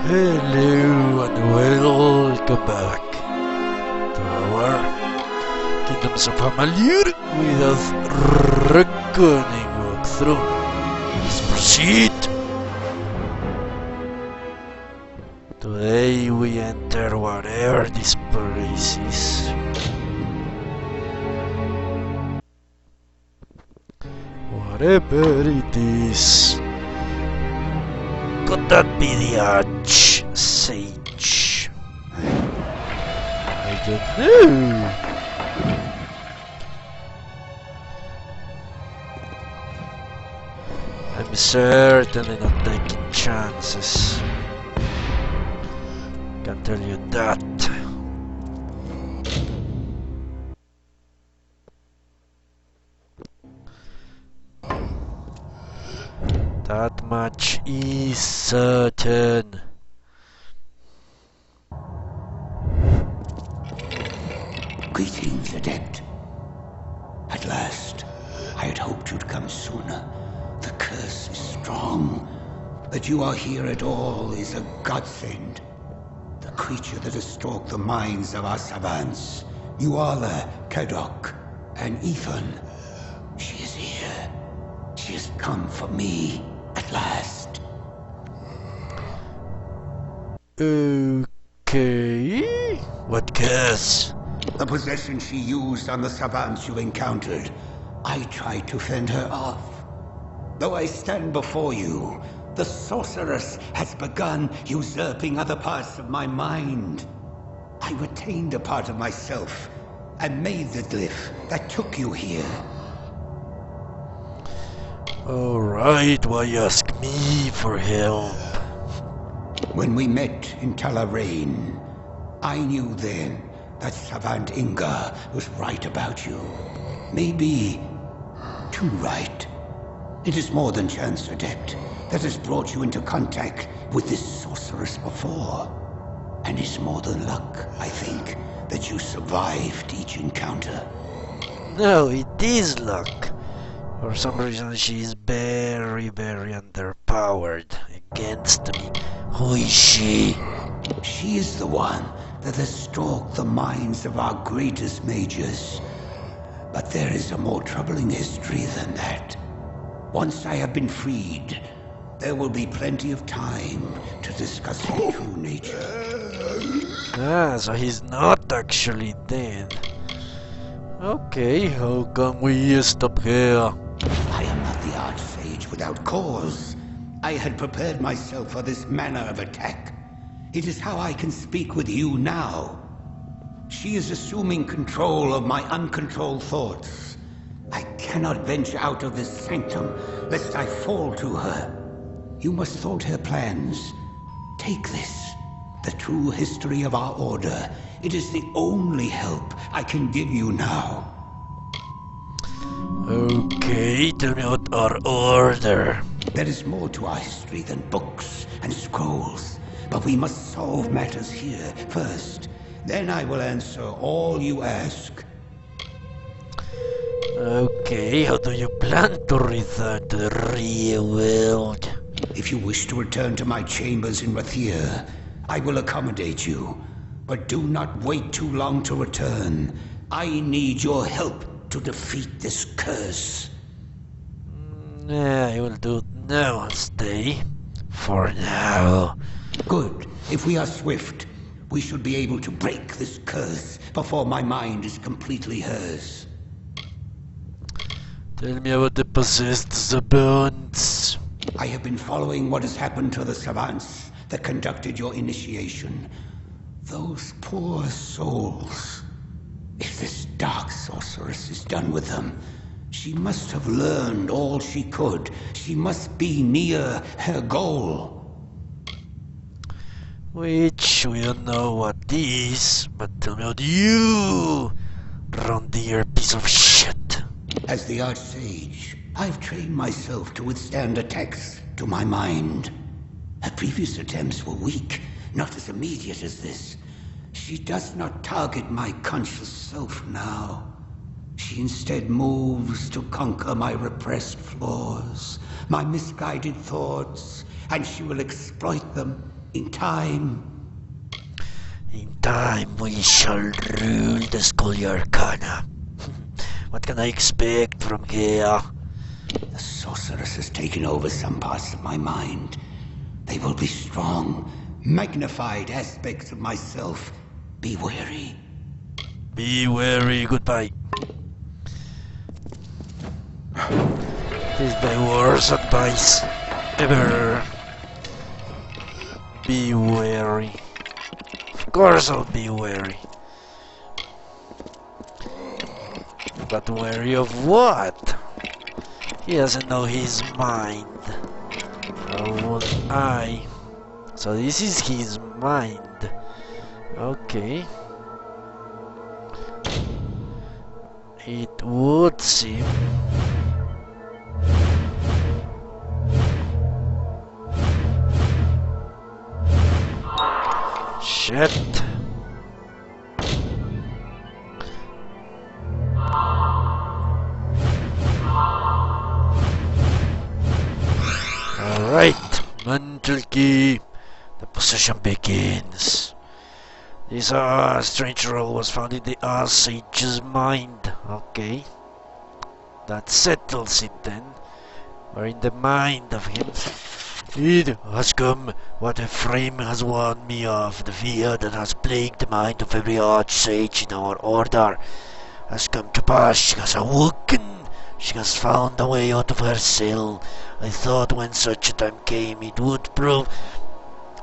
Hello and welcome back to our Kingdoms of Amalur with us reckoning walkthrough. Let's proceed! Today we enter whatever this place is. Whatever it is. Could that be the Archsage? I don't know. I'm certainly not taking chances. Can tell you that. That much is certain. Greetings, Adept. At last. I had hoped you'd come sooner. The curse is strong. That you are here at all is a godsend. The creature that has stalked the minds of our savants, Yuala, Kadok, and Ethan. She is here. She has come for me. At last. Okay. What curse? The possession she used on the savants you encountered. I tried to fend her off. Though I stand before you, the sorceress has begun usurping other parts of my mind. I retained a part of myself and made the glyph that took you here. Alright, why ask me for help? When we met in Talarain, I knew then that Savant Inga was right about you. Maybe too right. It is more than chance, Adept, that has brought you into contact with this sorceress before. And it's more than luck, I think, that you survived each encounter. No, it is luck. For some reason she is very underpowered against me. Who is she? She is the one that has stalked the minds of our greatest mages. But there is a more troubling history than that. Once I have been freed, there will be plenty of time to discuss her true nature. Ah, so he's not actually dead. Okay, how come we stop here? I am not the Archsage without cause. I had prepared myself for this manner of attack. It is how I can speak with you now. She is assuming control of my uncontrolled thoughts. I cannot venture out of this sanctum, lest I fall to her. You must thwart her plans. Take this, the true history of our order. It is the only help I can give you now. Okay, tell me about our order. There is more to our history than books and scrolls, but we must solve matters here first. Then I will answer all you ask. Okay, how do you plan to return to the real world? If you wish to return to my chambers in Rathir, I will accommodate you. But do not wait too long to return. I need your help to defeat this curse. I will do it now. I'll stay. For now. Good. If we are swift, we should be able to break this curse before my mind is completely hers. Tell me about the possessed savants. I have been following what has happened to the savants that conducted your initiation. Those poor souls. If this dark sorceress is done with them, she must have learned all she could. She must be near her goal. Which we don't know what is, but tell me about you, round-ear piece of shit. As the Archsage, I've trained myself to withstand attacks to my mind. Her previous attempts were weak, not as immediate as this. She does not target my conscious self now. She instead moves to conquer my repressed flaws, my misguided thoughts, and she will exploit them In time. In time we shall rule the School Arcana. What can I expect from here? The sorceress has taken over some parts of my mind. They will be strong, magnified aspects of myself. Be wary. Be wary, goodbye. This is my worst advice ever. Be wary. Of course I'll be wary. But wary of what? He doesn't know his mind. How would I? So this is his mind. Okay. It would seem. Shit. Alright, mental key. The possession begins. This strange roll was found in the Archsage's mind. Okay. That settles it then. Or in the mind of him. It has come. What a frame has warned me of. The fear that has plagued the mind of every Archsage in our order has come to pass. She has awoken. She has found a way out of her cell. I thought when such a time came it would prove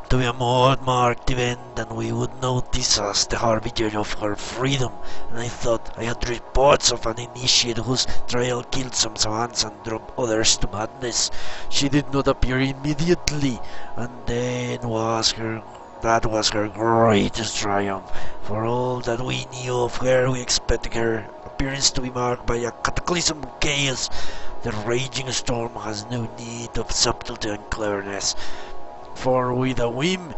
to be a more marked event than we would notice as the harbinger of her freedom, and I thought I had reports of an initiate whose trial killed some savants and drove others to madness. She did not appear immediately, and then that was her greatest triumph. For all that we knew of her, we expected her appearance to be marked by a cataclysm of chaos. The raging storm has no need of subtlety and cleverness, for with a whim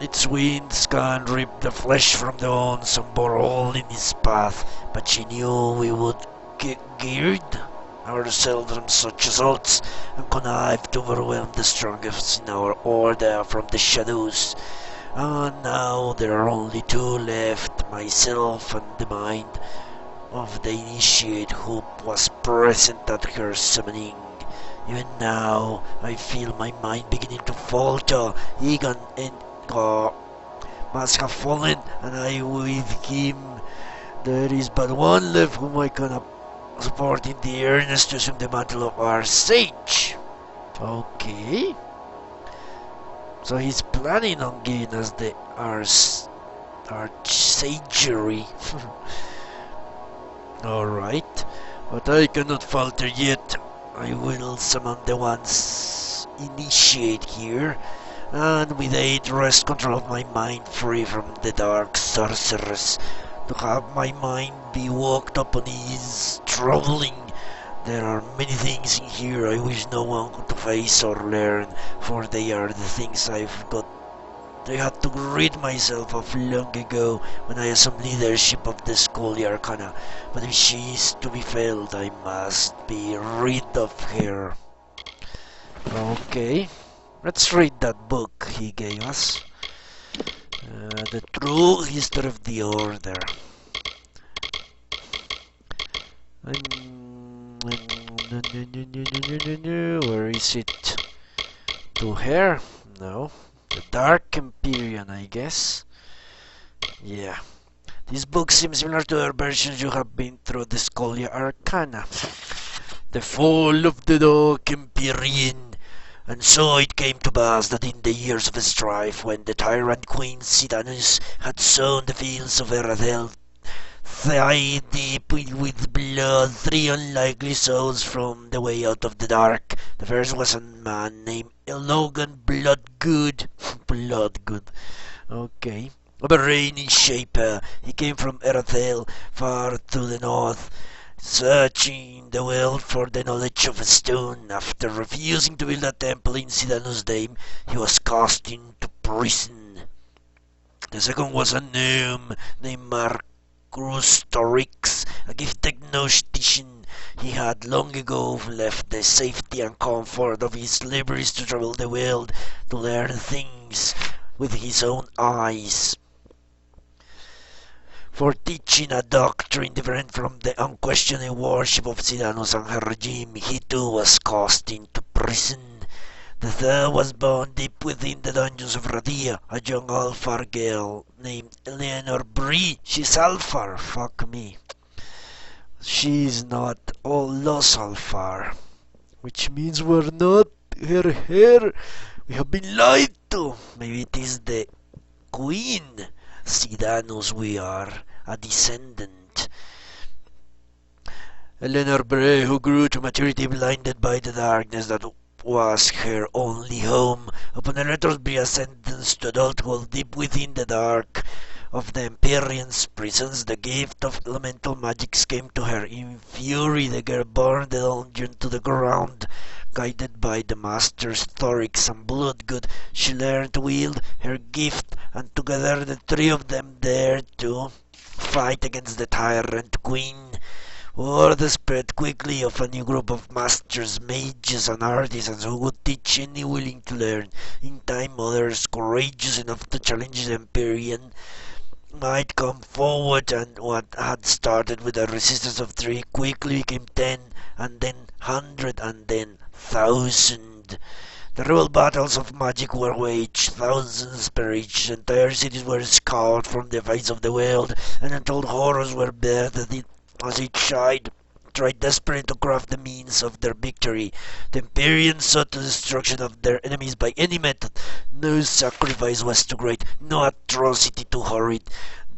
its winds can rip the flesh from the bones and bore all in its path. But she knew we would gird ourselves from such assaults and connive to overwhelm the strongest in our order from the shadows. And now there are only two left, myself and the mind of the initiate who was present at her summoning. Even now, I feel my mind beginning to falter. Egan and must have fallen, and I with him. There is but one left whom I can support in the earnest to assume the mantle of Archsage. Okay. So he's planning on giving us the Archsagery. Alright, but I cannot falter yet. I will summon the ones initiate here, and with aid wrest control of my mind free from the dark sorceress. To have my mind be walked upon is troubling. There are many things in here I wish no one to face or learn, for they are the things I had to rid myself of long ago when I assumed leadership of the School Arcana. But if she is to be felled, I must be rid of her. Okay, let's read that book he gave us. The True History of the Order. Where is it? To her? No. The Dark Empyrean, I guess. Yeah. This book seems similar to other versions you have been through the School Arcana. The fall of the Dark Empyrean. And so it came to pass that in the years of strife, when the tyrant Queen Sidanus had sown the fields of Eradel, thigh deep with blood, three unlikely souls from the way out of the dark. The first was a man named Logan Bloodgood. Bloodgood. Okay. Of a rainy shaper. He came from Eradel, far to the north, searching the world for the knowledge of a stone. After refusing to build a temple in Sidanus' name, he was cast into prison. The second was a gnome named Marcus Torix, a gifted gnostician. He had long ago left the safety and comfort of his libraries to travel the world, to learn things with his own eyes. For teaching a doctrine different from the unquestioning worship of Sidanus and her regime, he too was cast into prison. The third was born deep within the dungeons of Radia, a young Alfar girl named Eleanor Bree. She's Alfar, fuck me. She's not all Los Alfar, which means we're not her hair. We have been lied to. Maybe it is the Queen Sidanus we are, a descendant. Eleanor Bray, who grew to maturity blinded by the darkness that was her only home, upon Eleanor's being sentenced to adulthood deep within the dark of the Empyrean's prisons, the gift of elemental magics came to her. In fury, the girl burned the dungeon to the ground. Guided by the masters Thorix and Bloodgood, she learned to wield her gift, and together the three of them dared to fight against the tyrant queen. Word spread quickly of a new group of masters, mages, and artisans who would teach any willing to learn. In time, others courageous enough to challenge the Empyrean might come forward, and what had started with a resistance of 3 quickly became 10, and then 100, and then 1,000. The rebel battles of magic were waged, thousands perished, entire cities were scoured from the face of the world, and untold horrors were birthed as each side tried desperately to craft the means of their victory. The Empyreans sought the destruction of their enemies by any method. No sacrifice was too great, no atrocity too horrid.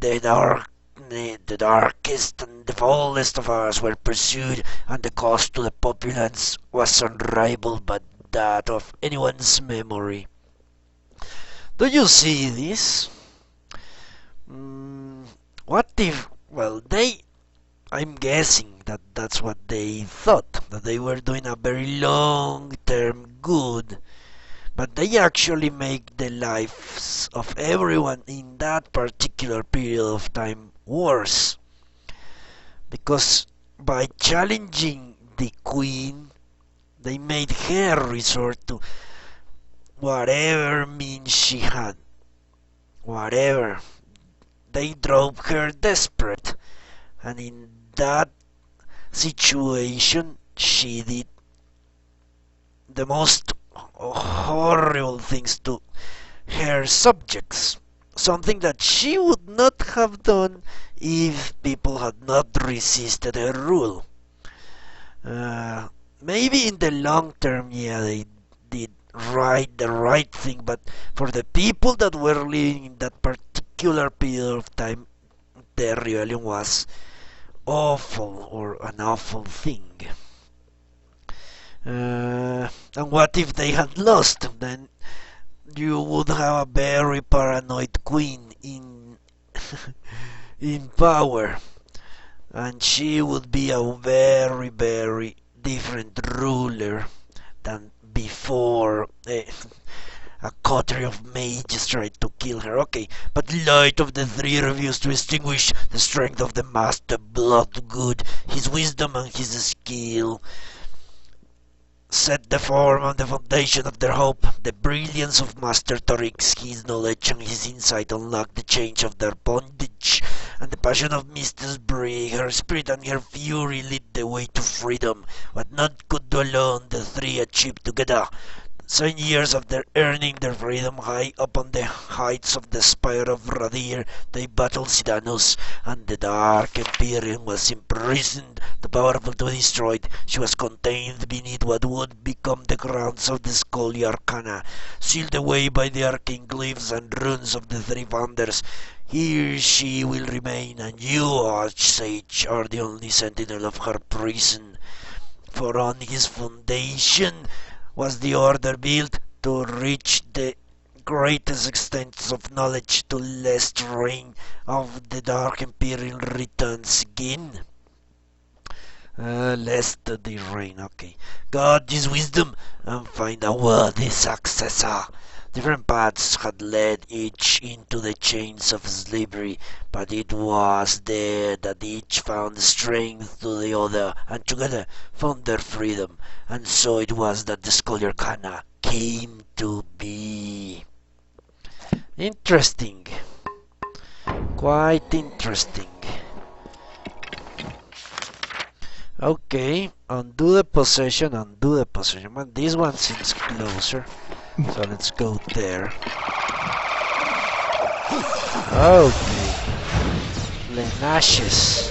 The darkest and the foulest of ours were pursued, and the cost to the populace was unrivaled but that of anyone's memory. Do you see this? What if, well, I'm guessing that that's what they thought, that they were doing a very long-term good, but they actually make the lives of everyone in that particular period of time worse. Because by challenging the queen, they made her resort to whatever means she had. Whatever. They drove her desperate. And in that situation, she did the most horrible things to her subjects. Something that she would not have done if people had not resisted her rule. Maybe in the long term, yeah, they did the right thing, but for the people that were living in that particular period of time, the rebellion was awful, or an awful thing. And what if they had lost? Then you would have a very paranoid queen in in power, and she would be a very, very different ruler than before. A coterie of mages tried to kill her. Okay, but Light of the Three refused to extinguish the strength of the Master Bloodgood. His wisdom and his skill set the form and the foundation of their hope. The brilliance of Master Torix, his knowledge and his insight unlocked the change of their bondage, and the passion of Mistress Bree, her spirit and her fury lit the way to freedom. What none could do alone, the three achieved together. 7 years after earning their freedom, high up on the heights of the spire of Radir, they battled Sidanus, and the Dark Empyrean was imprisoned, too powerful to be destroyed. She was contained beneath what would become the grounds of the Scully Arcana, sealed away by the arcane glyphs and runes of the three founders. Here she will remain, and you, Archsage, are the only sentinel of her prison. For on his foundation was the order built to reach the greatest extents of knowledge, to lest reign of the Dark Imperial returns again. Lest the reign, okay. Guard his wisdom and find a worthy successor. Different paths had led each into the chains of slavery, but it was there that each found strength to the other, and together found their freedom. And so it was that the Scholar Kana came to be. Interesting. Quite interesting. Okay, undo the possession, but this one seems closer, so let's go there. Okay, Lenashes.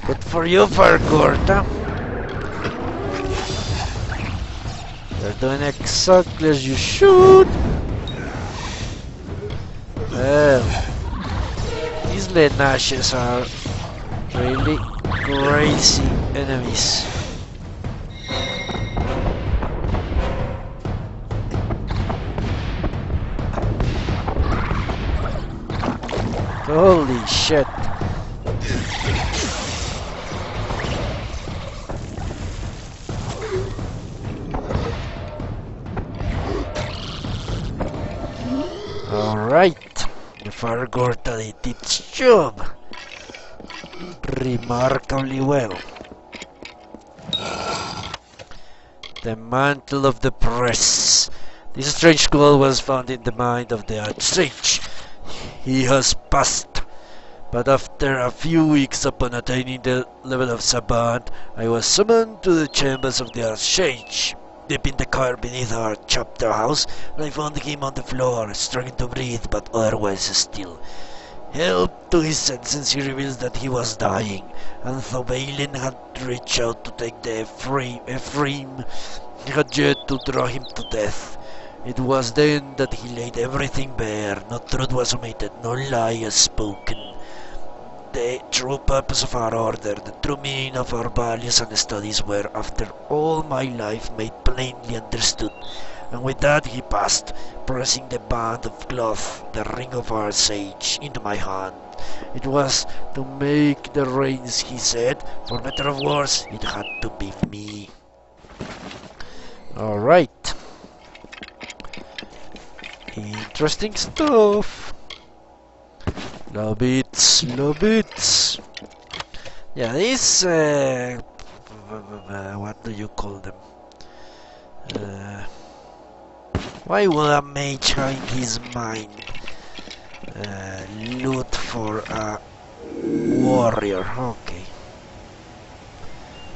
Good for you, Fargorta. You're doing exactly as you should. Well, these Lenashes are really crazy enemies. Holy shit. Alright, the Fargorta did its job remarkably well. The mantle of the press. This strange scroll was found in the mind of the Archsage. He has passed, but after a few weeks upon attaining the level of savant, I was summoned to the chambers of the Archsage. Deep in the car beneath our chapter house, and I found him on the floor, struggling to breathe, but otherwise still. Helped to his senses, he reveals that he was dying, and though Balin had reached out to take the Ephraim, he had yet to draw him to death. It was then that he laid everything bare. No truth was omitted, no lie was spoken. The true purpose of our order, the true meaning of our values and studies were, after all my life, made plainly understood. And with that he passed, pressing the band of cloth, the ring of our sage, into my hand. It was to make the reins, he said, for better or worse, it had to be me. Alright. Interesting stuff. Love it, love it. Yeah, this, what do you call them? Why would a mage have in his mind loot for a warrior? Okay.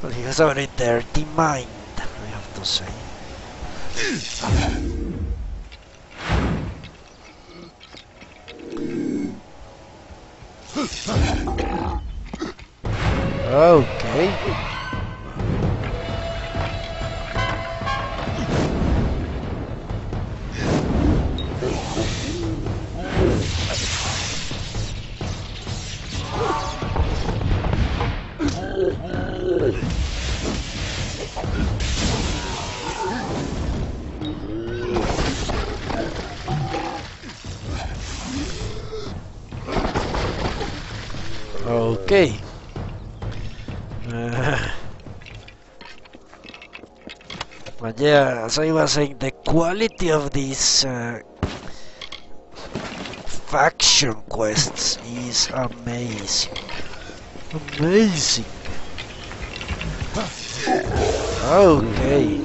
Well, he has a very dirty mind, I have to say. Okay. Okay. But yeah, as I was saying, the quality of these faction quests is amazing. Amazing. Okay.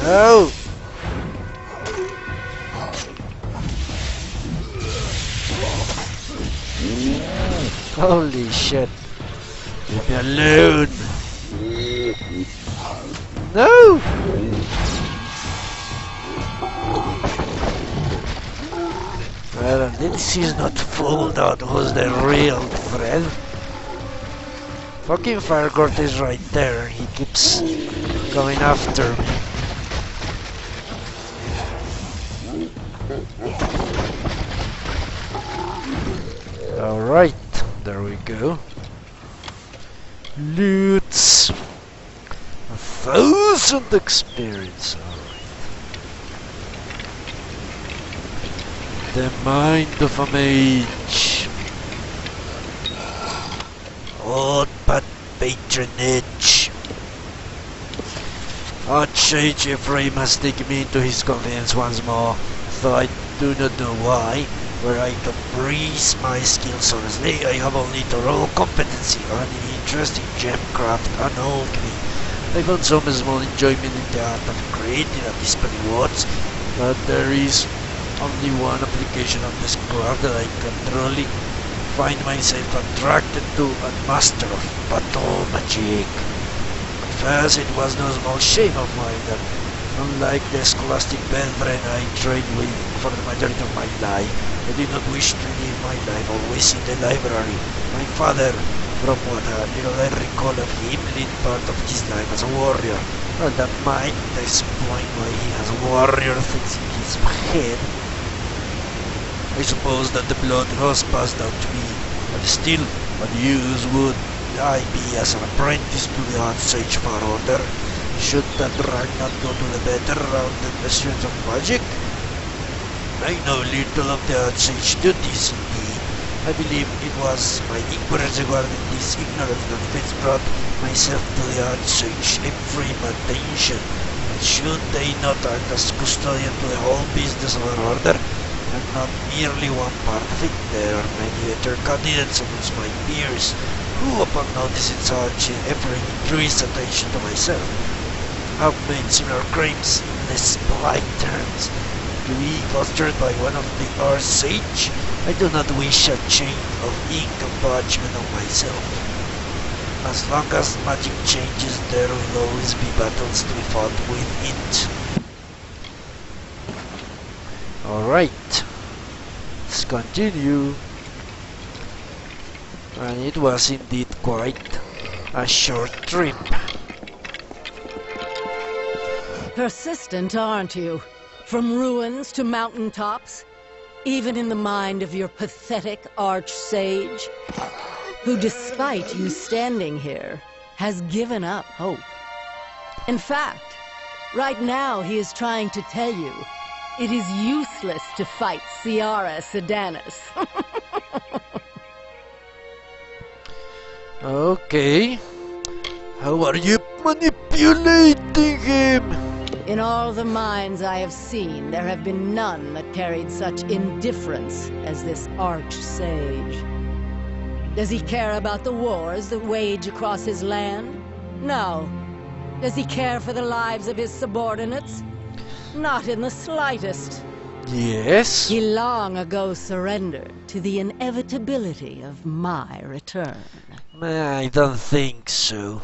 Oh! Holy shit! Leave me alone! No! Well, this is not fooled out who's the real threat. Fucking Fargort is right there. He keeps going after me. Alright. There we go. Loots. 1,000 experience. Alright. The mind of a mage. Oh, but patronage. Archsage Ephraim has taken me into his confidence once more, though I do not know why. Where I can breeze my skills honestly, I have only thorough competency or any interest in gemcraft and alchemy. I found some small enjoyment in the art of creating a display words, but there is only one application of this craft that I can truly find myself attracted to and master of battle magic. First, it was no small shame of mine that, unlike the scholastic brethren I trained with for the majority of my life, I did not wish to live my life always in the library. My father, from what little I recall of him, lived part of his life as a warrior. Well, that might explain why he has warrior things in his head. I suppose that the blood was passed down to me, but still, what use would I be as an apprentice to the Archsage Far Order? Should that rank not go to the better rounded students of magic? I know little of the Archsage duties indeed. I believe it was my ignorance regarding this ignorance that first brought myself to the Archsage Ephraim attention. But should they not act as custodian to the whole business of our order, and not merely one part of it? There are many better candidates amongst my peers, who, upon noticing such Ephraim, drew his attention to myself, have made similar claims in less polite terms. To be fostered by one of the Archsage, I do not wish a chain of ink and parchment on myself. As long as magic changes, there will always be battles to be fought with it. Alright, let's continue. And it was indeed quite a short trip. Persistent, aren't you? From ruins to mountaintops, even in the mind of your pathetic Archsage, who, despite you standing here, has given up hope. In fact, right now he is trying to tell you it is useless to fight Ciara Sedanus. Okay, how are you manipulating him? In all the minds I have seen, there have been none that carried such indifference as this Archsage. Does he care about the wars that wage across his land? No. Does he care for the lives of his subordinates? Not in the slightest. Yes? He long ago surrendered to the inevitability of my return. I don't think so.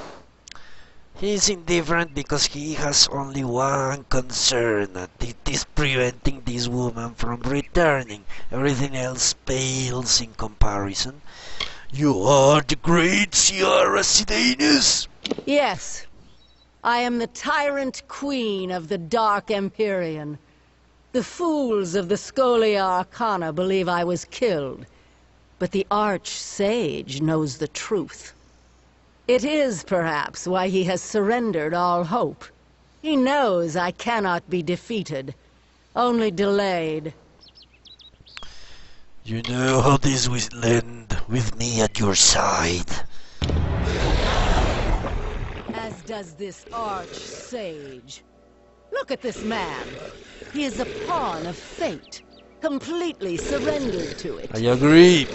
He's indifferent because he has only one concern, and it is preventing this woman from returning. Everything else pales in comparison. You are the great Ciara Sedanus? Yes. I am the tyrant queen of the Dark Empyrean. The fools of the Scholia Arcana believe I was killed, but the Archsage knows the truth. It is, perhaps, why he has surrendered all hope. He knows I cannot be defeated, only delayed. You know how this will end with me at your side. As does this Archsage. Look at this man. He is a pawn of fate, completely surrendered to it. I agree.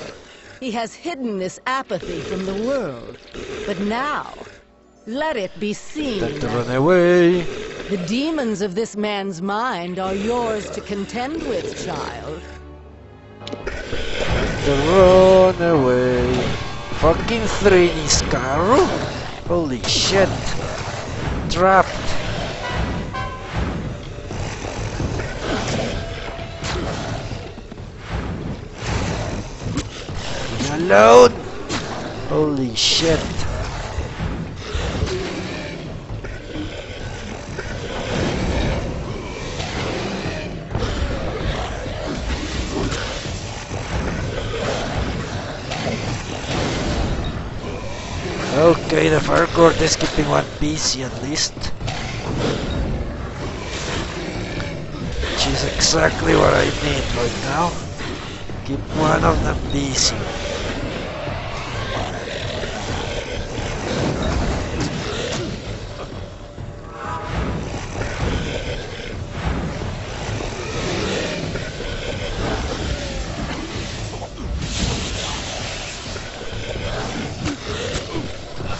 He has hidden this apathy from the world. But now, let it be seen Time to that run away. the demons of this man's mind are yours to contend with, child. Run away. Fucking Thrini Scaru? Holy shit. Trapped. Alone. Holy shit. Okay, the fire court is keeping one busy at least. Which is exactly what I need right now. Keep one of them busy.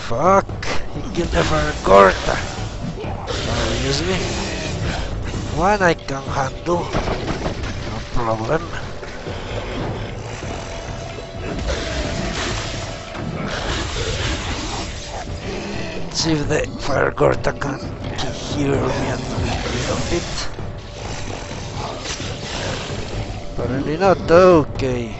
Fuck, he killed the fire court. Seriously? One I can handle. No problem. See if the fire court can hear me a little bit. Apparently not. Okay.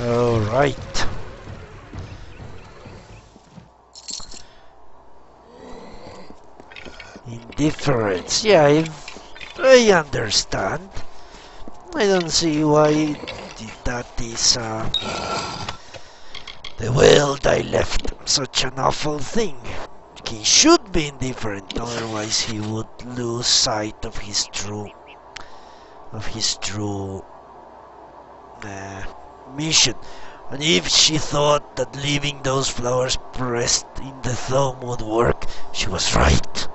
Alright. Indifference. Yeah, I understand. I don't see why that is the world I left such an awful thing. He should be indifferent, otherwise he would lose sight of his true mission. And if she thought that leaving those flowers pressed in the thumb would work, she was right.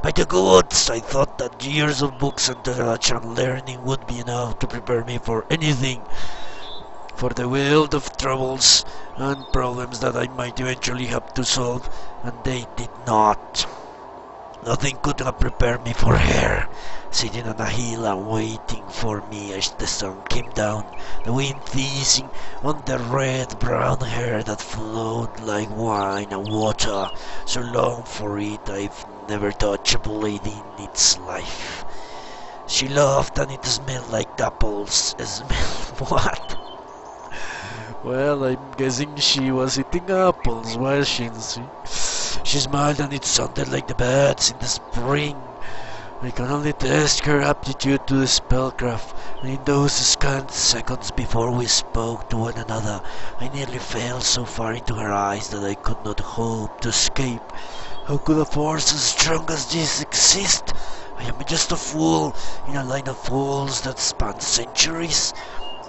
By the gods, I thought that years of books and knowledge and learning would be enough to prepare me for anything, for the world of troubles and problems that I might eventually have to solve, and they did not. Nothing could have prepared me for her, sitting on a hill and waiting for me as the sun came down, the wind fizzing on the red-brown hair that flowed like wine and water. So long for it, I've never touched a blade in its life. She laughed and it smelled like apples. Smelled what? Well, I'm guessing she was eating apples, was she? She smiled and it sounded like the birds in the spring. I can only test her aptitude to the spellcraft, and in those scant seconds before we spoke to one another, I nearly fell so far into her eyes that I could not hope to escape. How could a force as strong as this exist? I am just a fool in a line of fools that span centuries.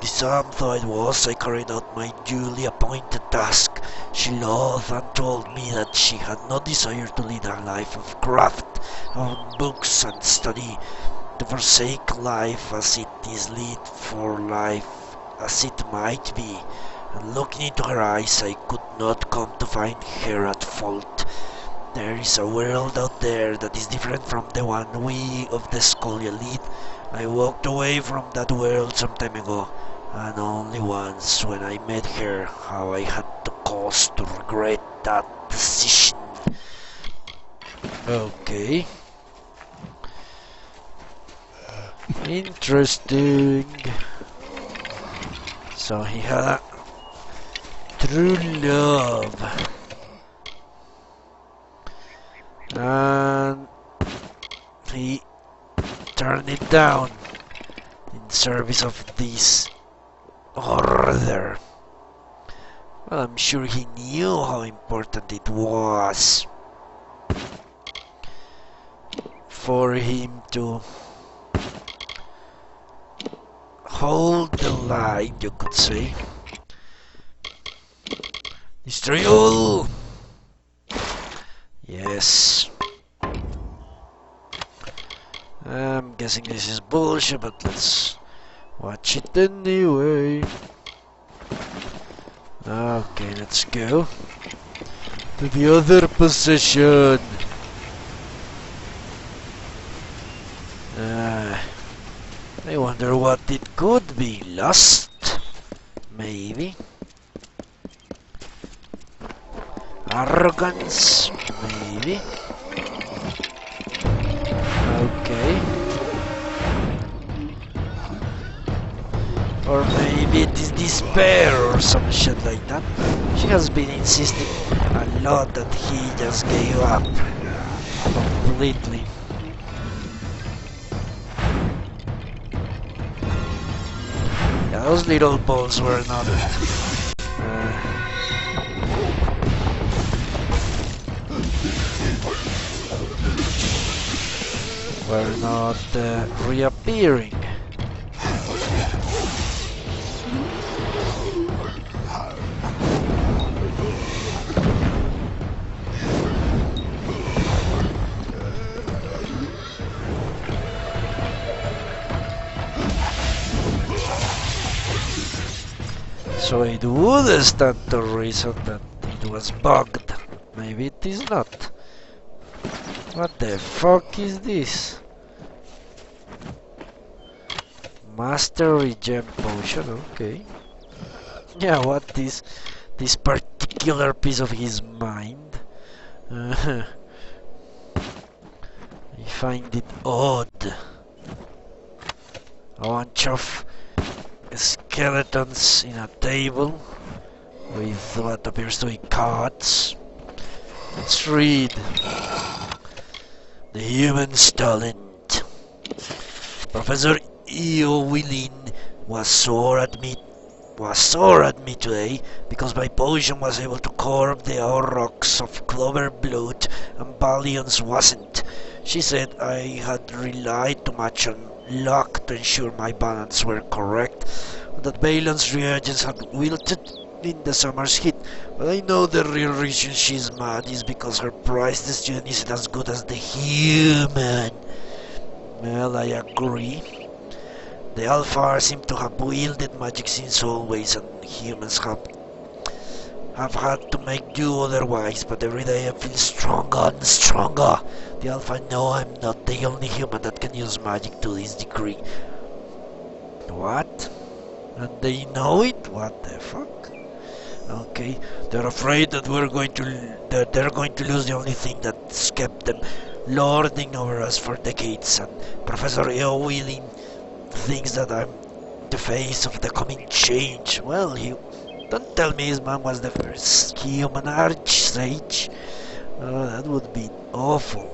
Disarmed though I was, I carried out my duly appointed task. She laughed and told me that she had no desire to lead a life of craft, of books and study, to forsake life as it is led for life as it might be. And looking into her eyes, I could not come to find her at fault. There is a world out there that is different from the one we of the Scholia lead. I walked away from that world some time ago, and only once when I met her how I had the cause to regret that decision. Okay. Interesting. So he had a true love. And he turned it down in service of this order. Well, I'm sure he knew how important it was for him to hold the line, you could say. Destroy all! Yes. I'm guessing this is bullshit, but let's watch it anyway. Okay, let's go to the other position. I wonder what it could be. Lust? Maybe. Arrogance? Maybe. Okay. Or maybe it is despair or some shit like that. She has been insisting a lot that he just gave up completely. Yeah, those little balls were not reappearing. So it would stand to reason that it was bugged. Maybe it is not. What the fuck is this? Master Regen Potion, okay. Yeah, what is this particular piece of his mind? I find it odd. A bunch of skeletons in a table with what appears to be cards. Let's read. The Human's Talent. Professor Eowylin was sore at me today because my potion was able to curb the aurochs of Clover Blood and Balion's wasn't. She said I had relied too much on luck to ensure my balance were correct, that Balon's reagents had wilted in the summer's heat. But I know the real reason she's mad is because her prized student isn't as good as the human. Well, I agree. The Alphar seem to have wielded magic since always, and humans have had to make do otherwise, but every day I feel stronger and stronger. The Alpha know I'm not the only human that can use magic to this degree. What? And they know it? What the fuck? Okay, they're afraid that they're going to lose the only thing that's kept them lording over us for decades, and Professor Eowylin thinks that I'm the face of the coming change. Well, don't tell me his mom was the first human Archsage. That would be awful.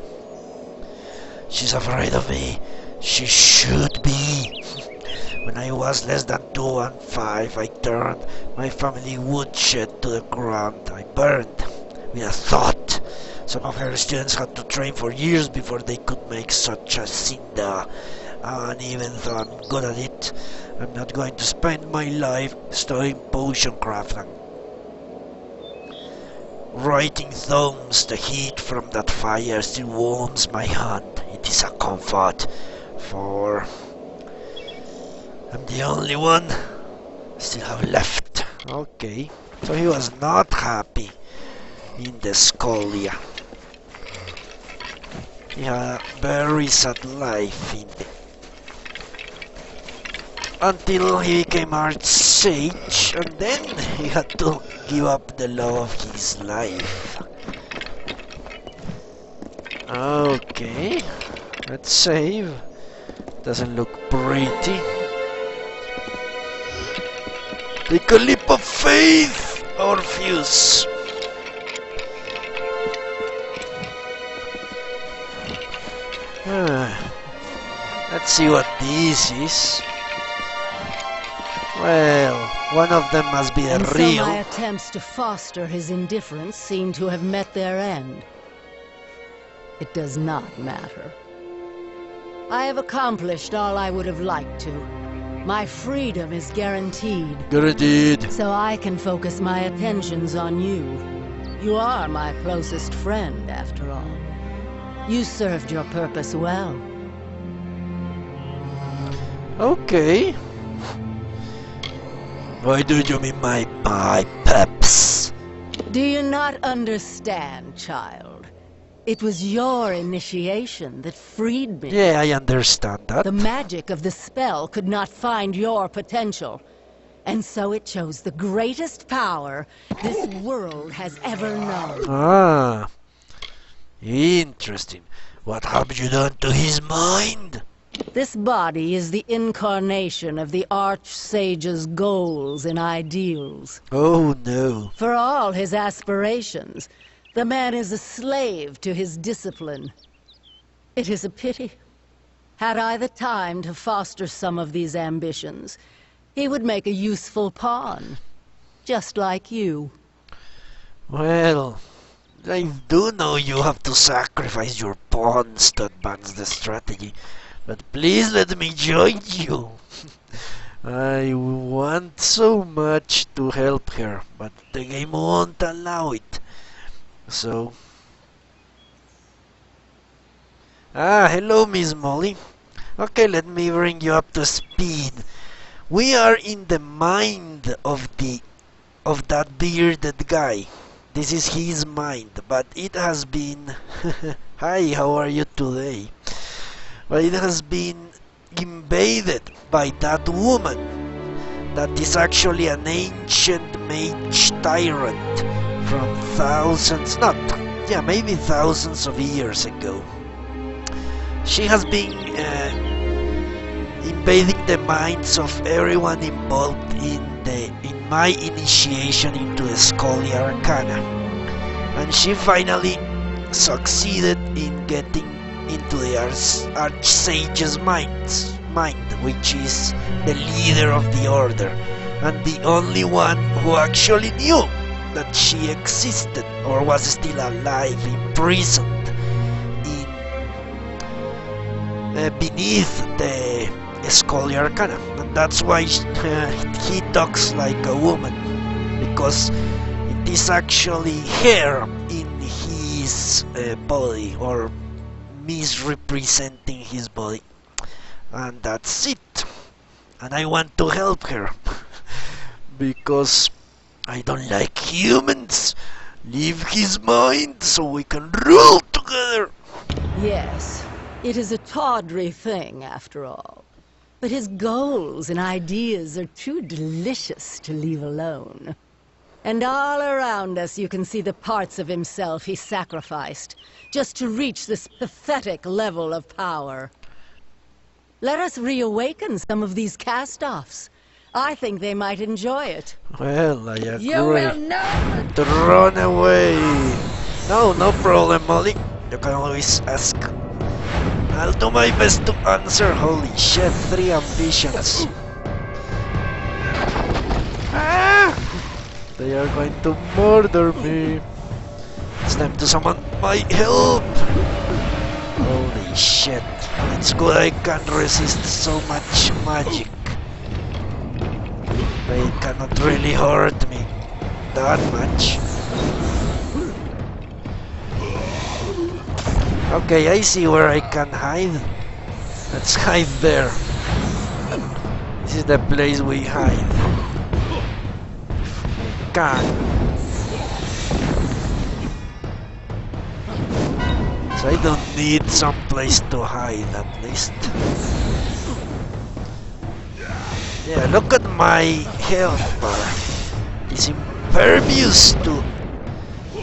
She's afraid of me. She should be. When I was less than 215, I turned my family woodshed to the ground. I burned with a thought. Some of her students had to train for years before they could make such a cinder. And even though I'm good at it, I'm not going to spend my life studying potion craft and writing thumbs. The heat from that fire still warms my hand. It is a comfort, for I'm the only one I still have left. Okay, so he was not happy in the Scholia. He had a very sad life in the until he became Archsage, and then he had to give up the love of his life. Okay, let's save. Doesn't look pretty. Take a leap of faith, Orpheus. Let's see what this is. Well, one of them must be and real. So my attempts to foster his indifference seem to have met their end. It does not matter. I have accomplished all I would have liked to. My freedom is guaranteed. Guaranteed. So I can focus my attentions on you. You are my closest friend, after all. You served your purpose well. Okay. Why do you mean my peps? Do you not understand, child? It was your initiation that freed me. Yeah, I understand that. The magic of the spell could not find your potential. And so it chose the greatest power this world has ever known. Ah, interesting. What have you done to his mind? This body is the incarnation of the Archsage's goals and ideals. Oh no. For all his aspirations, the man is a slave to his discipline. It is a pity. Had I the time to foster some of these ambitions, he would make a useful pawn, just like you. Well, I do know you have to sacrifice your pawns to advance the strategy, but please let me join you. I want so much to help her, but the game won't allow it. So... hello, Miss Molly. Okay, let me bring you up to speed. We are in the mind of that bearded guy. This is his mind, but it has been... Hi, how are you today? But it has been invaded by that woman. That is actually an ancient mage tyrant from maybe thousands of years ago. She has been invading the minds of everyone involved in my initiation into the Scholarly Arcana, and she finally succeeded in getting into the Archsage's mind, which is the leader of the Order, and the only one who actually knew that she existed or was still alive, imprisoned beneath the Scholarly Arcana. And that's why he talks like a woman, because it is actually hair in his body, or misrepresenting his body, and that's it. And I want to help her because I don't like humans. Leave his mind so we can rule together. Yes, it is a tawdry thing after all. But his goals and ideas are too delicious to leave alone. And all around us you can see the parts of himself he sacrificed just to reach this pathetic level of power. Let us reawaken some of these cast-offs. I think they might enjoy it. Well, I agree. You will know. To run away. No problem, Molly. You can always ask. I'll do my best to answer. Holy shit, 3 ambitions. They are going to murder me. It's time to summon my help. Holy shit. It's good I can resist so much magic. They cannot really hurt me that much. Okay, I see where I can hide. Let's hide there. This is the place we hide. Can. So I don't need some place to hide at least. Yeah, look at my health bar. It's impervious to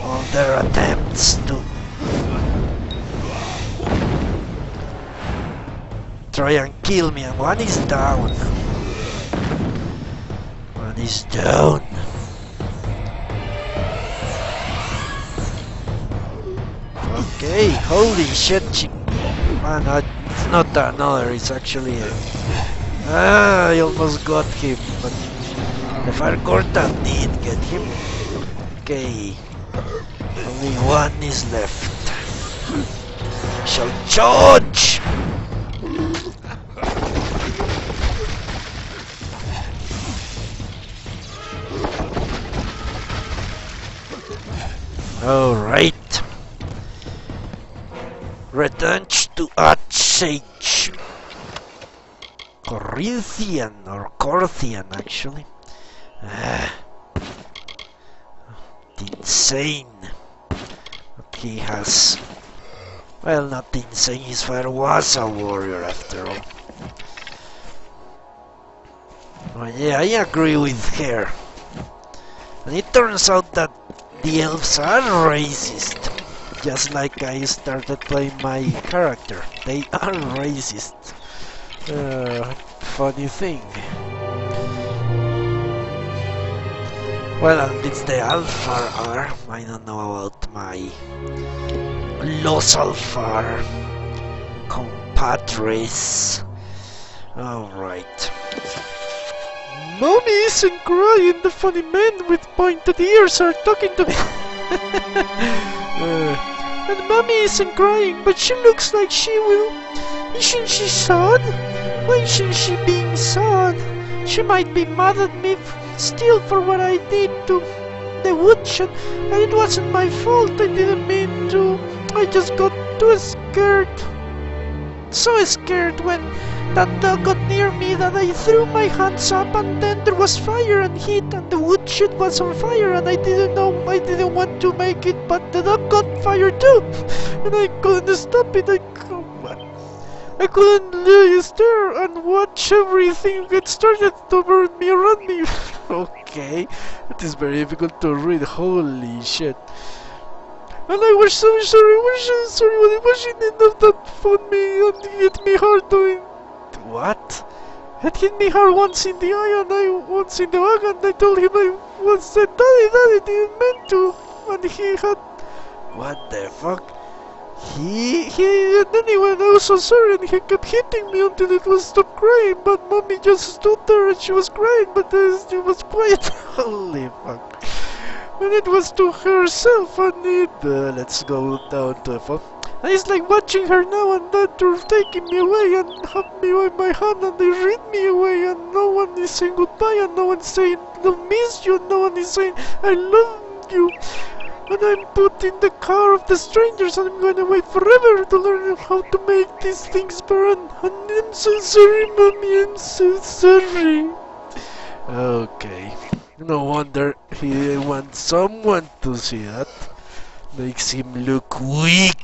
all their attempts to try and kill me, and one is down. One is down. Okay, holy shit, man, it's not another, it's actually a... I almost got him, but the Fire Corta did get him. Okay, only one is left. I shall charge! Alright. Returns to Archsage. Corinthian or Corthian actually. Insane. But he has, well, not insane, his father was a warrior after all. Well, yeah, I agree with her. And it turns out that the elves are racist. Just like I started playing my character. They are racist. Funny thing. Well, it's the Alpha R. I don't know about my Los Alpha compadres. Alright. Mommy isn't crying. The funny men with pointed ears are talking to me. And Mommy isn't crying, but she looks like she will. Isn't she sad? Why isn't she being sad? She might be mad at me still for what I did to the woodshed, and it wasn't my fault. I didn't mean to. I just got too scared. So scared when that dog got near me that I threw my hands up, and then there was fire and heat, and the woodshed was on fire, and I didn't want to make it, but the dog got fire too, and I couldn't stop it. I couldn't lay still and watch everything get started to burn me around me. Okay, it is very difficult to read. Holy shit. And I was so sorry, when it wasn't enough that found me and hit me hard doing... What? It hit me hard once in the eye and once in the back, and I told him I said, Daddy, didn't mean to, and he had... What the fuck? And anyway, I was so sorry, and he kept hitting me until it was stopped crying, but Mommy just stood there and she was crying, but she was quiet. Holy fuck. And it was to herself, and let's go down to the phone. And it's like watching her now and that they're taking me away and have me by my hand and they read me away, and no one is saying goodbye, and no one is saying I miss you, and no one is saying I love you. And I'm put in the car of the strangers, and I'm gonna wait forever to learn how to make these things burn. And I'm so sorry, Mommy, I'm so sorry. Okay. No wonder he wants someone to see that. Makes him look weak.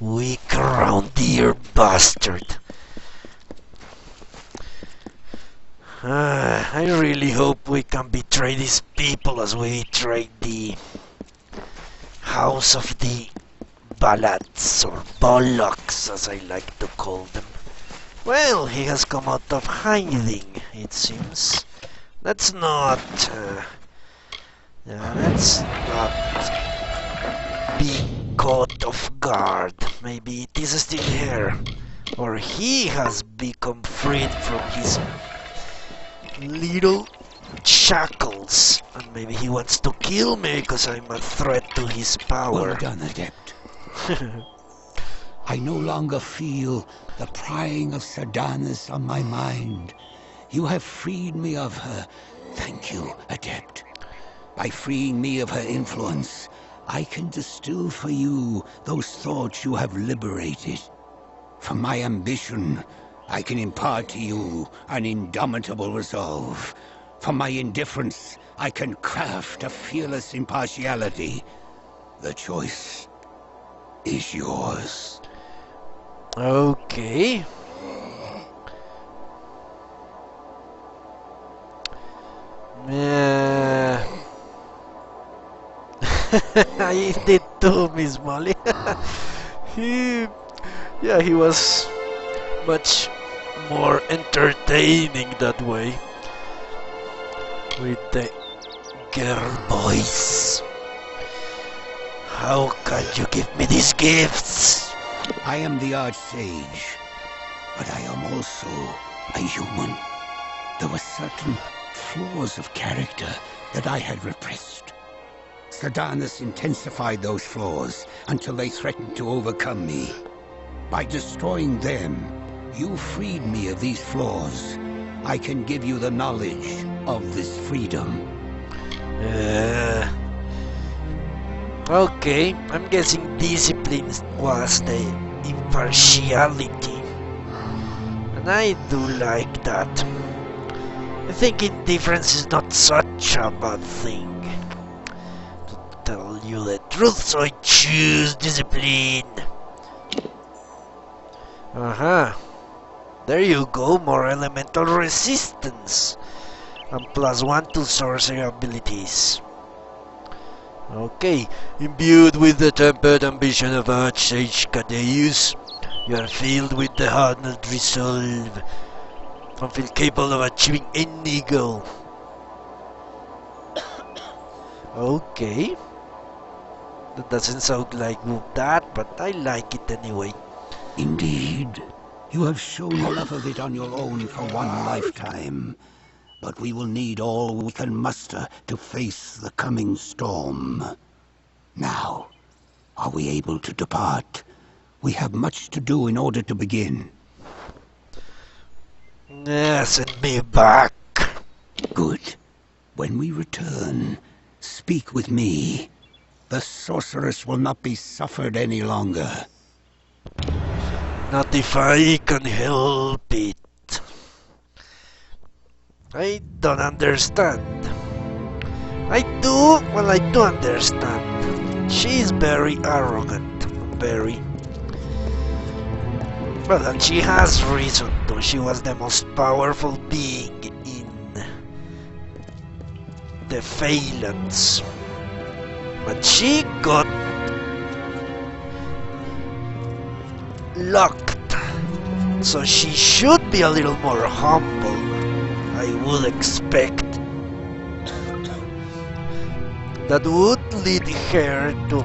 Weak around here, bastard. I really hope we can betray these people as we betrayed the House of the Ballads, or Bollocks as I like to call them. Well, he has come out of hiding, it seems. Let's not be caught off guard. Maybe it is still here, or he has become freed from his little shackles, and maybe he wants to kill me because I'm a threat to his power. Well done, Adept. I no longer feel the prying of Sardanis on my mind. You have freed me of her. Thank you, Adept. By freeing me of her influence, I can distill for you those thoughts you have liberated. From my ambition, I can impart to you an indomitable resolve. From my indifference, I can craft a fearless impartiality. The choice is yours. Okay. I did too, Miss Molly. he was much more entertaining that way with the girl voice. How can you give me these gifts? I am the Archsage, but I am also a human. There were certain flaws of character that I had repressed. Sardanis intensified those flaws until they threatened to overcome me. By destroying them, you freed me of these flaws. I can give you the knowledge of this freedom. Okay, I'm guessing discipline was the impartiality. And I do like that. I think indifference is not such a bad thing. To tell you the truth, so I choose discipline. There you go, more elemental resistance. And +1 to sorcery abilities. Okay, imbued with the tempered ambition of Archsage Cadeus, you are filled with the hardened resolve and feel capable of achieving any goal. Okay, that doesn't sound like that, but I like it anyway. Indeed, you have shown enough of it on your own for one lifetime. But we will need all we can muster to face the coming storm. Now, are we able to depart? We have much to do in order to begin. Send me back. Good. When we return, speak with me. The sorceress will not be suffered any longer. Not if I can help it. I don't understand. I do understand. She is very arrogant. Very. Well, and she has reason to. She was the most powerful being in the Phalanx. But she got locked. So she should be a little more humble, I would expect. That would lead her to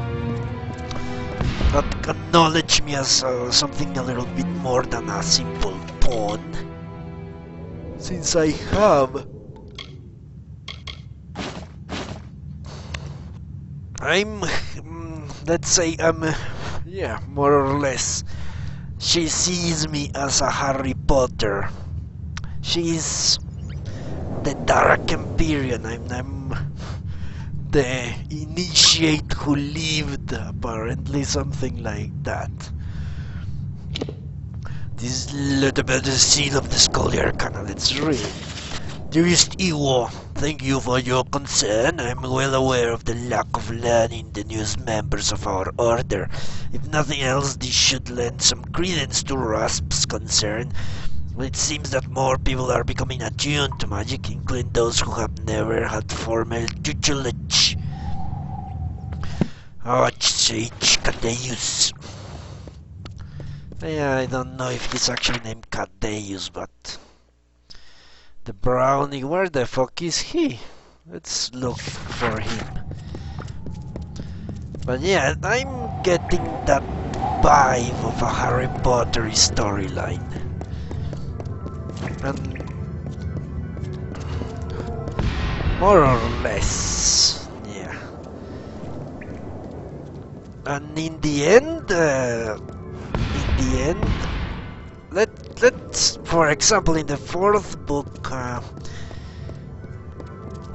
not acknowledge me as something a little bit more than a simple pawn. Since I have... let's say yeah, more or less. She sees me as a Harry Potter. She's the Dark Empyrean. I'm the initiate who lived, apparently, something like that. This letter bears the seal of the Scholar Arcana. Let's read. Dearest Iwo, thank you for your concern. I'm well aware of the lack of learning the newest members of our order. If nothing else, this should lend some credence to Rasp's concern. It seems that more people are becoming attuned to magic, including those who have never had formal tutelage. Archsage Cadeus. Yeah, I don't know if he's actually named Cadeus, but... The brownie, where the fuck is he? Let's look for him. But yeah, I'm getting that vibe of a Harry Potter storyline. And more or less, yeah. And in the end, let's, for example, in the fourth book,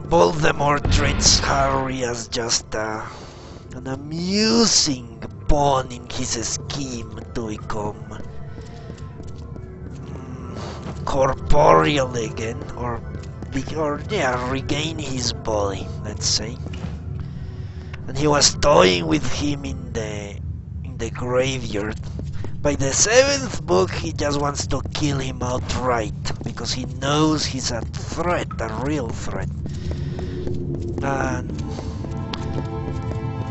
Voldemort treats Harry as just an amusing pawn in his scheme to become corporeal again, or yeah, regain his body, let's say. And he was toying with him in the graveyard. By the seventh book, he just wants to kill him outright, because he knows he's a threat, a real threat. And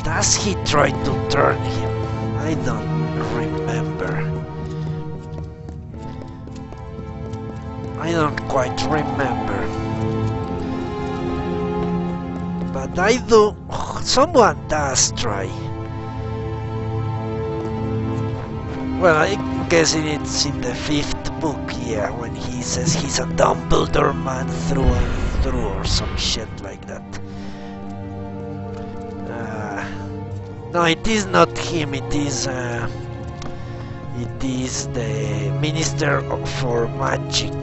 does he try to turn him? I don't remember. I don't quite remember. But I do... someone does try. Well, I'm guessing it's in the fifth book, yeah, when he says he's a Dumbledore man through and through, or some shit like that. No, it is not him, it is the Minister for Magic.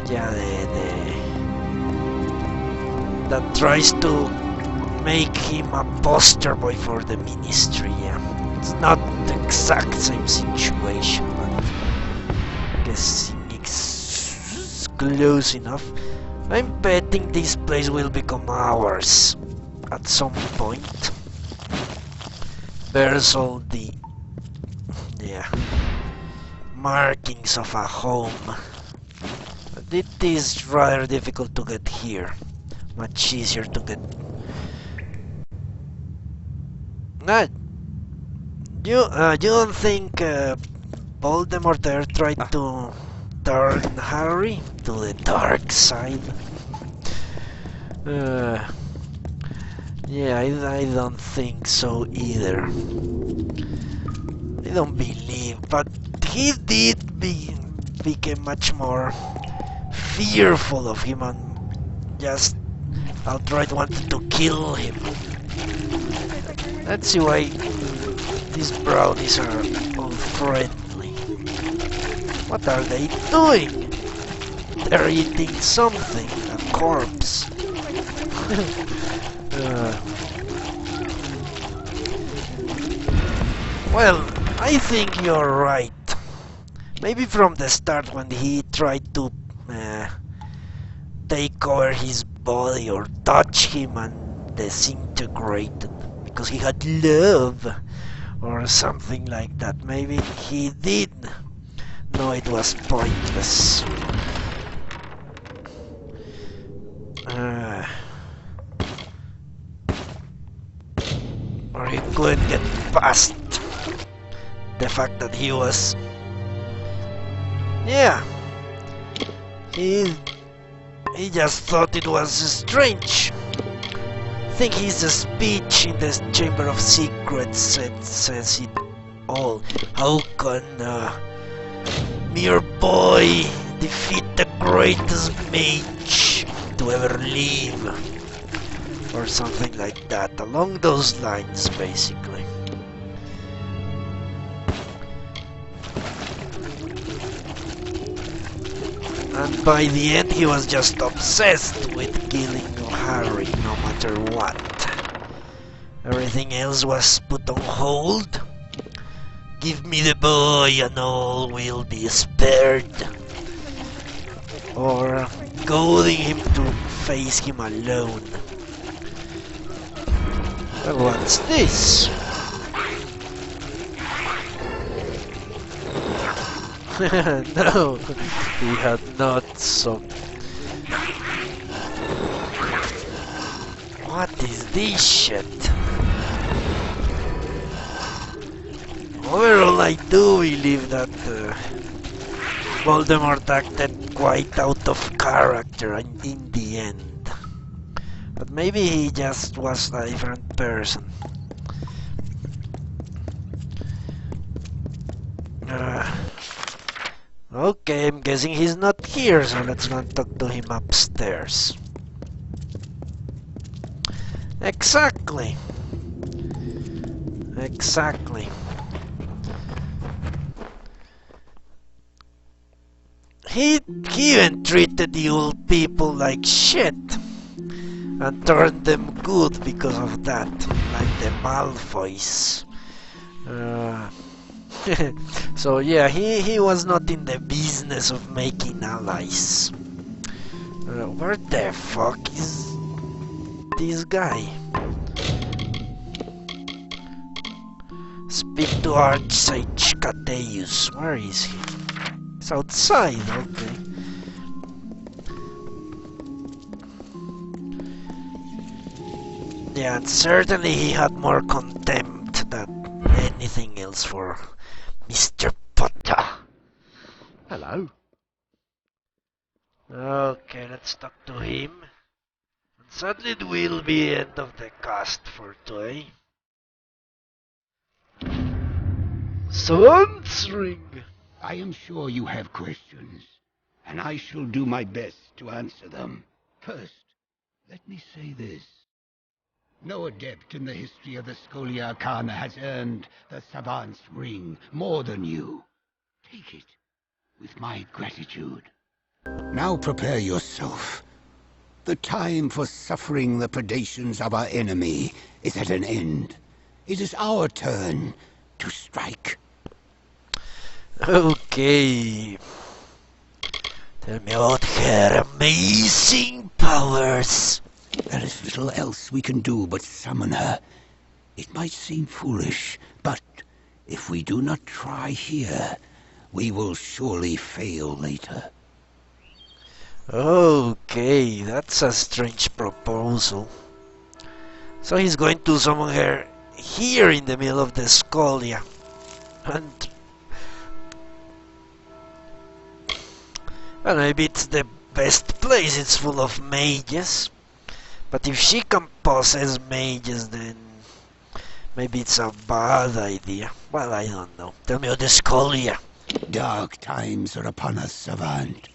Yeah, that tries to make him a poster boy for the Ministry, yeah. It's not the exact same situation, but I guess it's close enough. I'm betting this place will become ours at some point. There's all the markings of a home. But it is rather difficult to get here. Much easier to get Ah, you don't think Voldemort there tried to turn Harry to the dark side? Yeah, I don't think so either. I don't believe, but he did became much more fearful of him and just outright wanted to kill him. Let's see why these brownies are unfriendly. What are they doing? They're eating something, a corpse. Well, I think you're right. Maybe from the start when he tried to take over his body or touch him and disintegrate it because he had love or something like that. Maybe he did know it was pointless. Or he couldn't get past the fact that he was... Yeah, he just thought it was strange. I think his speech in the Chamber of Secrets says it all. How can a mere boy defeat the greatest mage to ever live? Or something like that, along those lines, basically. And by the end he was just obsessed with killing Harry, no matter what. Everything else was put on hold. Give me the boy and all will be spared. Or goading him to face him alone. But what's this? No, he had not some... What is this shit? Overall, I do believe that Voldemort acted quite out of character in the end. But maybe he just was a different person. Okay, I'm guessing he's not here, so let's go and talk to him upstairs. Exactly. Exactly. He even treated the old people like shit. And turned them good because of that, like the Malfoys. So yeah, he was not in the business of making allies. Where the fuck is this guy? Speak to Archsage Cateus. Where is he? He's outside, okay. Yeah, and certainly he had more contempt than anything else for Mr. Potter. Hello. Okay, let's talk to him. And sadly it will be the end of the cast for today. Someone's ring. I am sure you have questions, and I shall do my best to answer them. First, let me say this. No adept in the history of the Scholia Arcana has earned the Savant's Ring more than you. Take it with my gratitude. Now prepare yourself. The time for suffering the predations of our enemy is at an end. It is our turn to strike. Okay. Tell me about her amazing powers. There is little else we can do but summon her. It might seem foolish, but if we do not try here, we will surely fail later. Okay, that's a strange proposal. So he's going to summon her here in the middle of the Scolia. And well, maybe it's the best place, it's full of mages. But if she can possess mages, then maybe it's a bad idea. Well, I don't know. Tell me about the Scolia. Dark times are upon us, Savant.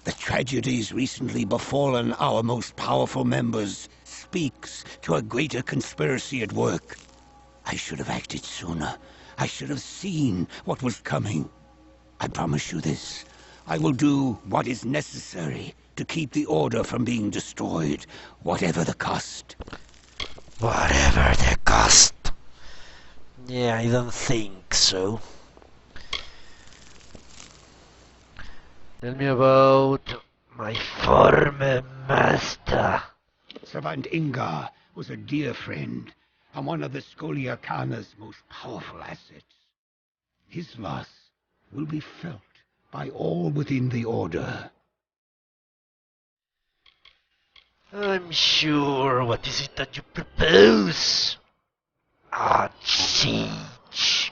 The tragedies recently befallen our most powerful members speaks to a greater conspiracy at work. I should have acted sooner. I should have seen what was coming. I promise you this. I will do what is necessary to keep the Order from being destroyed, whatever the cost. Whatever the cost. Yeah, I don't think so. Tell me about my former master. Savant Ingar was a dear friend and one of the Scholia Khana's most powerful assets. His loss will be felt by all within the Order. I'm sure. What is it that you propose? Archsage.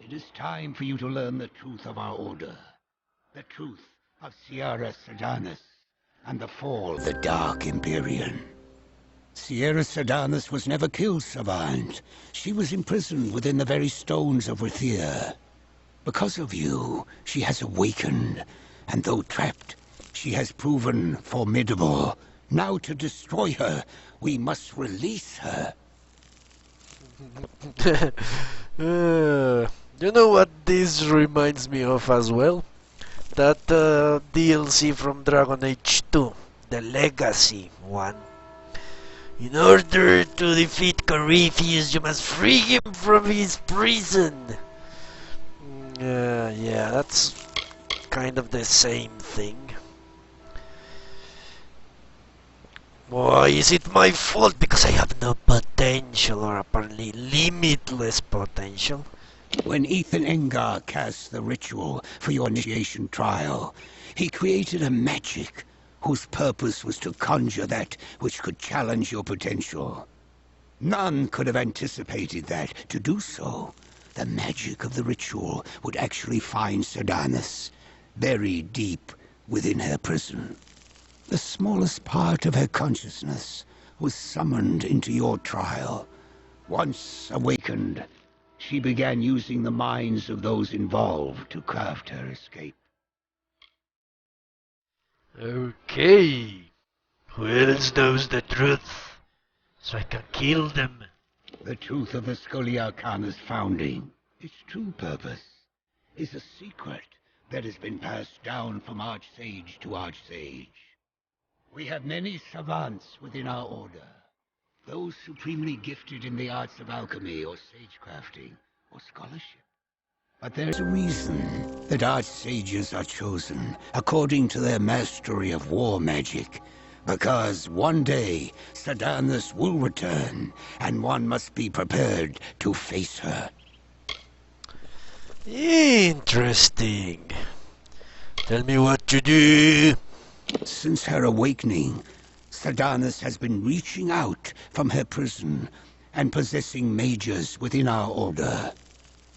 It is time for you to learn the truth of our Order. The truth of Sierra Sedanus and the fall of the Dark Empyrean. Sierra Sedanus was never killed, Savant. She was imprisoned within the very stones of Rithia. Because of you, she has awakened, and though trapped, she has proven formidable. Now to destroy her, we must release her. You know what this reminds me of as well? That DLC from Dragon Age 2, the Legacy one. In order to defeat Corypheus, you must free him from his prison. Yeah, that's kind of the same thing. Why is it my fault? Because I have no potential, or apparently limitless potential. When Ethan Engar cast the ritual for your initiation trial, he created a magic whose purpose was to conjure that which could challenge your potential. None could have anticipated that. To do so, the magic of the ritual would actually find Sedanus, buried deep within her prison. The smallest part of her consciousness was summoned into your trial. Once awakened, she began using the minds of those involved to craft her escape. Okay. Who else knows the truth? So I can kill them. The truth of the Scholia Khana's founding, its true purpose, is a secret that has been passed down from Archsage to Archsage. We have many savants within our Order, those supremely gifted in the arts of alchemy or sagecrafting or scholarship. But there's a reason that Archsages are chosen according to their mastery of war magic. Because one day, Sedanus will return, and one must be prepared to face her. Interesting. Tell me what to do. Since her awakening, Sedanus has been reaching out from her prison and possessing mages within our Order.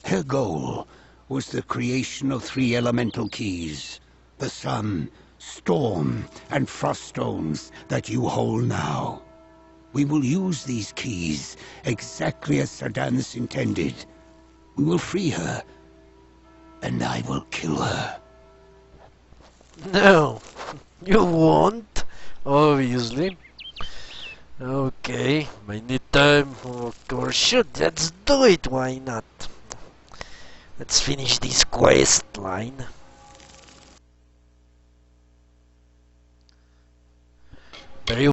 Her goal was the creation of 3 elemental keys: the sun, storm, and frost stones that you hold now. We will use these keys exactly as Sedanus intended. We will free her, and I will kill her. No, you won't, obviously. Okay, I need time, or shoot, let's do it, why not? Let's finish this quest line. Very